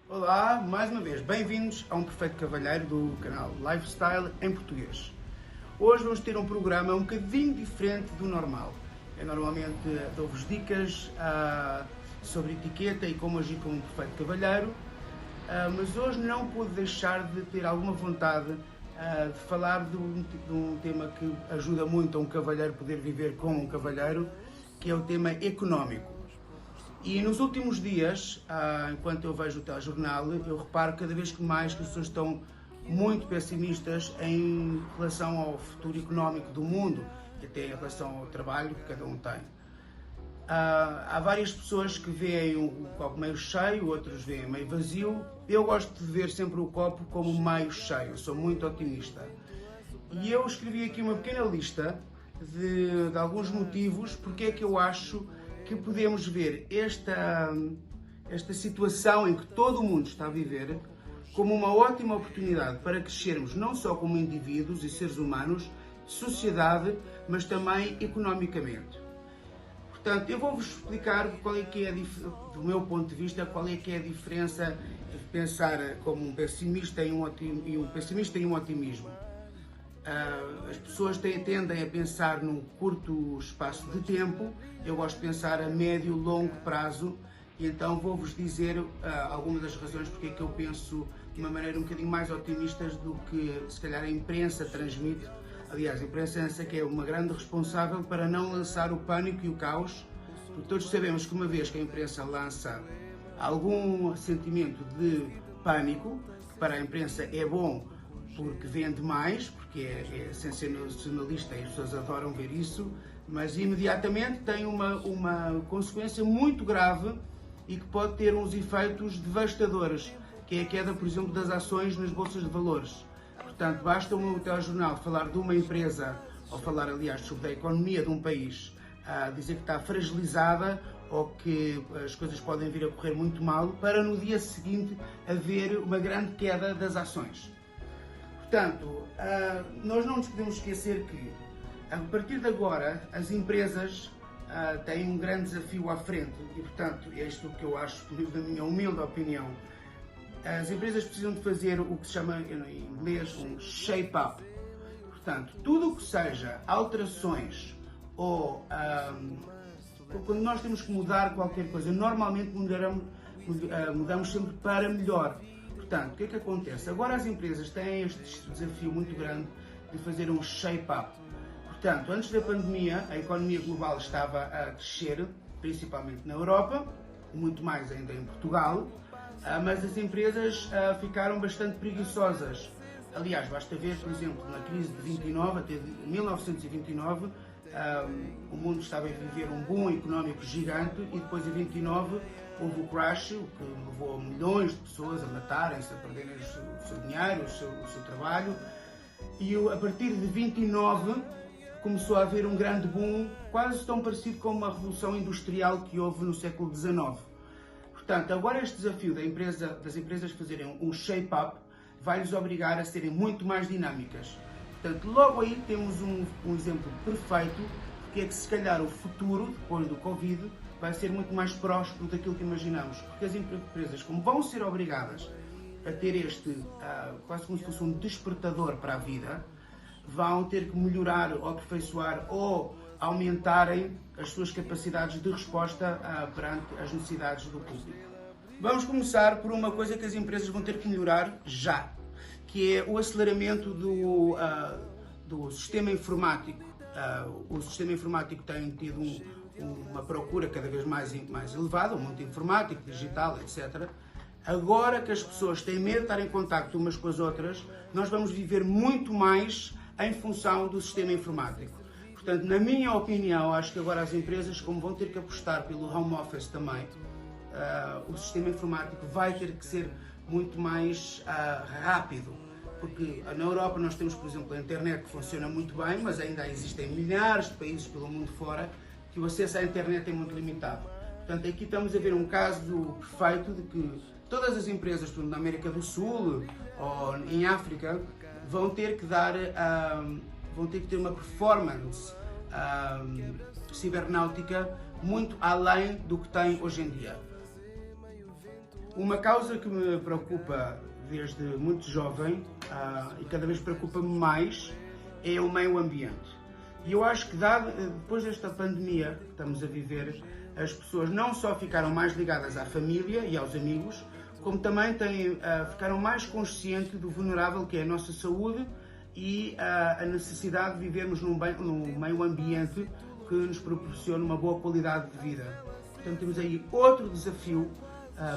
Olá, mais uma vez, bem-vindos a um perfeito cavalheiro do canal Lifestyle em português. Hoje vamos ter um programa um bocadinho diferente do normal. Eu normalmente dou-vos dicas sobre etiqueta e como agir como um perfeito cavalheiro, mas hoje não pude deixar de ter alguma vontade de falar de um tema que ajuda muito a um cavalheiro poder viver como um cavalheiro, que é o tema económico. E nos últimos dias, enquanto eu vejo o telejornal, eu reparo cada vez mais que as pessoas estão muito pessimistas em relação ao futuro económico do mundo e até em relação ao trabalho que cada um tem. Há várias pessoas que veem o copo meio cheio, outros veem meio vazio. Eu gosto de ver sempre o copo como meio cheio, sou muito otimista. E eu escrevi aqui uma pequena lista de alguns motivos porque é que eu acho que podemos ver esta situação em que todo o mundo está a viver como uma ótima oportunidade para crescermos não só como indivíduos e seres humanos, sociedade, mas também economicamente. Portanto, eu vou-vos explicar qual é que é, do meu ponto de vista, qual é que é a diferença de pensar como um pessimista e um otimismo. As pessoas tendem a pensar num curto espaço de tempo, eu gosto de pensar a médio e longo prazo, e então vou-vos dizer algumas das razões porque é que eu penso de uma maneira um bocadinho mais otimista do que se calhar a imprensa transmite. Aliás, a imprensa é essa que é uma grande responsável para não lançar o pânico e o caos, porque todos sabemos que uma vez que a imprensa lança algum sentimento de pânico, que para a imprensa é bom porque vende mais, porque é sensacionalista e as pessoas adoram ver isso, mas imediatamente tem uma consequência muito grave e que pode ter uns efeitos devastadores, que é a queda, por exemplo, das ações nas bolsas de valores. Portanto, basta um telejornal falar de uma empresa, ou falar, aliás, sobre a economia de um país, dizer que está fragilizada ou que as coisas podem vir a correr muito mal, para no dia seguinte haver uma grande queda das ações. Portanto, nós não nos podemos esquecer que, a partir de agora, as empresas têm um grande desafio à frente e, portanto, é isto que eu acho, na minha humilde opinião. As empresas precisam de fazer o que se chama, em inglês, um shape-up. Portanto, tudo o que seja alterações ou quando nós temos que mudar qualquer coisa, normalmente mudamos sempre para melhor. Portanto, o que é que acontece? Agora as empresas têm este desafio muito grande de fazer um shape-up. Portanto, antes da pandemia, a economia global estava a crescer, principalmente na Europa, muito mais ainda em Portugal, mas as empresas ficaram bastante preguiçosas. Aliás, basta ver, por exemplo, na crise de 29, até 1929, o mundo estava a viver um boom económico gigante e depois em 29 houve o crash, o que levou milhões de pessoas a matarem-se, a perderem o seu dinheiro, o seu trabalho. E a partir de 29 começou a haver um grande boom, quase tão parecido com uma revolução industrial que houve no século XIX. Portanto, agora este desafio das empresas fazerem um shape-up vai-lhes obrigar a serem muito mais dinâmicas. Portanto, logo aí temos um exemplo perfeito que é que se calhar o futuro, depois do Covid, vai ser muito mais próspero daquilo que imaginamos. Porque as empresas, como vão ser obrigadas a ter quase como se fosse um despertador para a vida, vão ter que melhorar ou aperfeiçoar ou aumentarem as suas capacidades de resposta perante as necessidades do público. Vamos começar por uma coisa que as empresas vão ter que melhorar já, que é o aceleramento do sistema informático. O sistema informático tem tido uma procura cada vez mais elevada, o mundo informático, digital, etc. Agora que as pessoas têm medo de estar em contacto umas com as outras, nós vamos viver muito mais em função do sistema informático. Portanto, na minha opinião, acho que agora as empresas, como vão ter que apostar pelo home office também, o sistema informático vai ter que ser muito mais rápido. Porque na Europa nós temos, por exemplo, a internet que funciona muito bem, mas ainda existem milhares de países pelo mundo fora que o acesso à internet é muito limitado. Portanto, aqui estamos a ver um caso perfeito de que todas as empresas, por exemplo, na América do Sul ou em África, vão ter que ter uma performance cibernáutica muito além do que tem hoje em dia. Uma causa que me preocupa desde muito jovem e cada vez preocupa-me mais é o meio ambiente. E eu acho que depois desta pandemia que estamos a viver, as pessoas não só ficaram mais ligadas à família e aos amigos, como também ficaram mais conscientes do vulnerável que é a nossa saúde e a necessidade de vivermos num meio ambiente que nos proporcione uma boa qualidade de vida. Portanto, temos aí outro desafio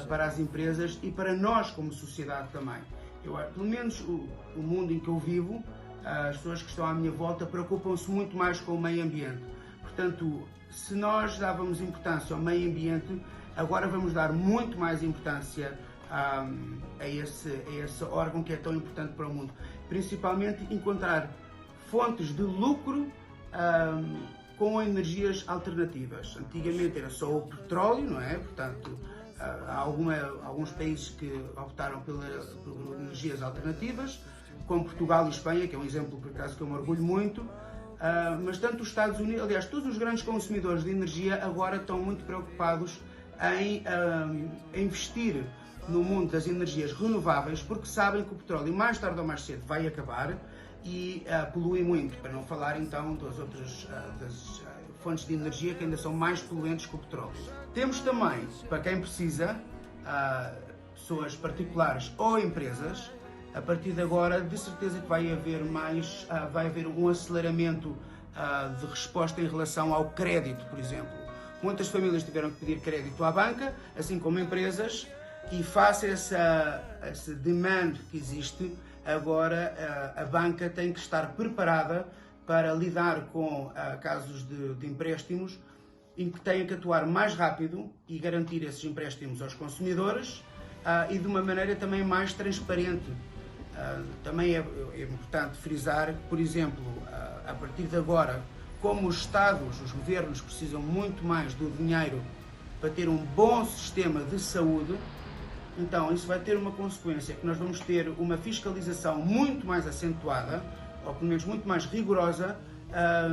para as empresas e para nós como sociedade também. Pelo menos o mundo em que eu vivo, as pessoas que estão à minha volta preocupam-se muito mais com o meio ambiente. Portanto, se nós dávamos importância ao meio ambiente, agora vamos dar muito mais importância a esse órgão que é tão importante para o mundo. Principalmente encontrar fontes de lucro com energias alternativas. Antigamente era só o petróleo, não é? Portanto, há alguns países que optaram por energias alternativas, como Portugal e Espanha, que é um exemplo por acaso que eu me orgulho muito, mas tanto os Estados Unidos, aliás, todos os grandes consumidores de energia agora estão muito preocupados em investir no mundo das energias renováveis, porque sabem que o petróleo mais tarde ou mais cedo vai acabar e polui muito, para não falar então das outras fontes de energia que ainda são mais poluentes que o petróleo. Temos também, para quem precisa, pessoas particulares ou empresas, a partir de agora, de certeza que vai haver um aceleramento de resposta em relação ao crédito, por exemplo. Muitas famílias tiveram que pedir crédito à banca, assim como empresas, e face a essa demand que existe, agora a banca tem que estar preparada para lidar com casos de empréstimos em que têm que atuar mais rápido e garantir esses empréstimos aos consumidores e de uma maneira também mais transparente. Também é importante frisar, por exemplo, a partir de agora, como os Estados, os governos precisam muito mais do dinheiro para ter um bom sistema de saúde, então isso vai ter uma consequência, que nós vamos ter uma fiscalização muito mais acentuada, ou pelo menos muito mais rigorosa,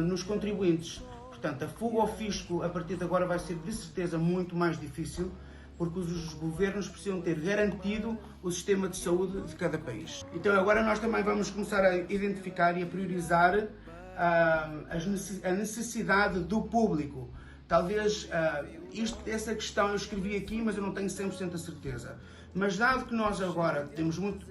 nos contribuintes. Portanto, a fuga ao fisco a partir de agora vai ser de certeza muito mais difícil, porque os governos precisam ter garantido o sistema de saúde de cada país. Então agora nós também vamos começar a identificar e a priorizar a necessidade do público. Talvez essa questão eu escrevi aqui, mas eu não tenho 100% a certeza. Mas dado que nós agora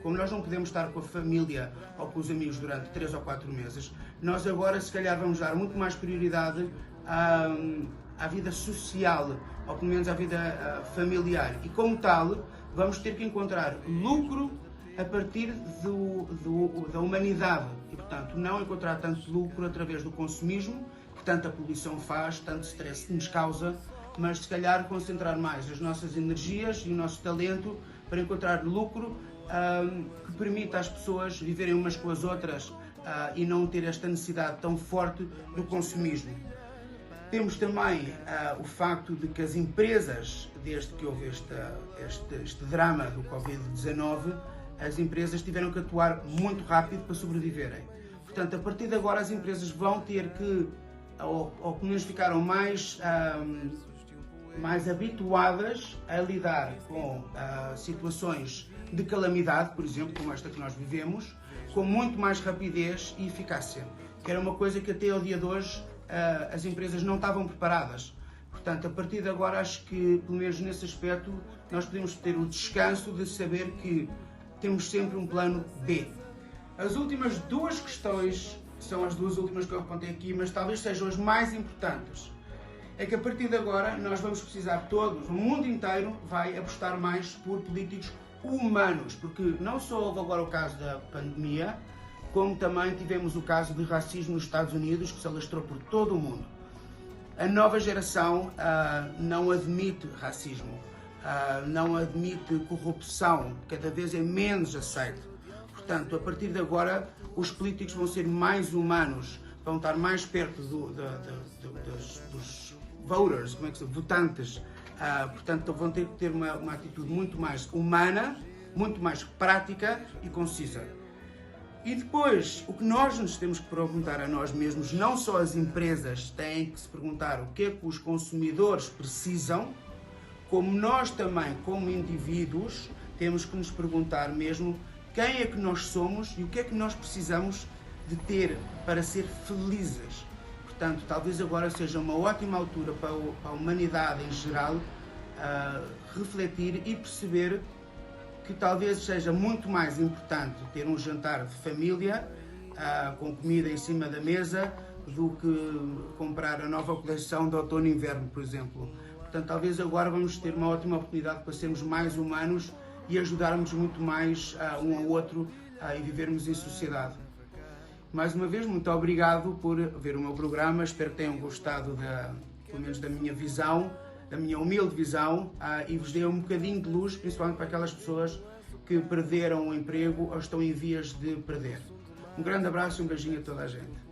como nós não podemos estar com a família ou com os amigos durante 3 ou 4 meses, nós agora se calhar vamos dar muito mais prioridade à vida social, ou pelo menos à vida familiar. E como tal, vamos ter que encontrar lucro a partir da humanidade. E, portanto, não encontrar tanto lucro através do consumismo, que tanta poluição faz, tanto stress nos causa, mas se calhar concentrar mais as nossas energias e o nosso talento para encontrar lucro que permita às pessoas viverem umas com as outras e não ter esta necessidade tão forte do consumismo. Temos também o facto de que as empresas, desde que houve este drama do Covid-19, as empresas tiveram que atuar muito rápido para sobreviverem. Portanto, a partir de agora as empresas vão ter que, ou pelo menos ficaram mais habituadas a lidar com situações de calamidade, por exemplo, como esta que nós vivemos, com muito mais rapidez e eficácia, que era uma coisa que até ao dia de hoje as empresas não estavam preparadas. Portanto, a partir de agora, acho que, pelo menos nesse aspecto, nós podemos ter o descanso de saber que temos sempre um plano B. As últimas 2 questões, são as 2 últimas que eu apontei aqui, mas talvez sejam as mais importantes. É que a partir de agora nós vamos precisar todos, o mundo inteiro vai apostar mais por políticos humanos, porque não só houve agora o caso da pandemia, como também tivemos o caso de racismo nos Estados Unidos, que se alastrou por todo o mundo. A nova geração não admite racismo, não admite corrupção, cada vez é menos aceito. Portanto, a partir de agora, os políticos vão ser mais humanos, vão estar mais perto dos voters, como é que se diz? Votantes. Portanto, vão ter que ter uma atitude muito mais humana, muito mais prática e concisa. E depois, o que nós nos temos que perguntar a nós mesmos, não só as empresas têm que se perguntar o que é que os consumidores precisam, como nós também, como indivíduos, temos que nos perguntar mesmo quem é que nós somos e o que é que nós precisamos de ter para ser felizes. Portanto, talvez agora seja uma ótima altura para a humanidade em geral refletir e perceber que talvez seja muito mais importante ter um jantar de família com comida em cima da mesa do que comprar a nova coleção de outono e inverno, por exemplo. Portanto, talvez agora vamos ter uma ótima oportunidade para sermos mais humanos e ajudarmos muito mais um ao outro e vivermos em sociedade. Mais uma vez, muito obrigado por ver o meu programa. Espero que tenham gostado, pelo menos da minha visão, da minha humilde visão, e vos dei um bocadinho de luz, principalmente para aquelas pessoas que perderam o emprego ou estão em vias de perder. Um grande abraço e um beijinho a toda a gente.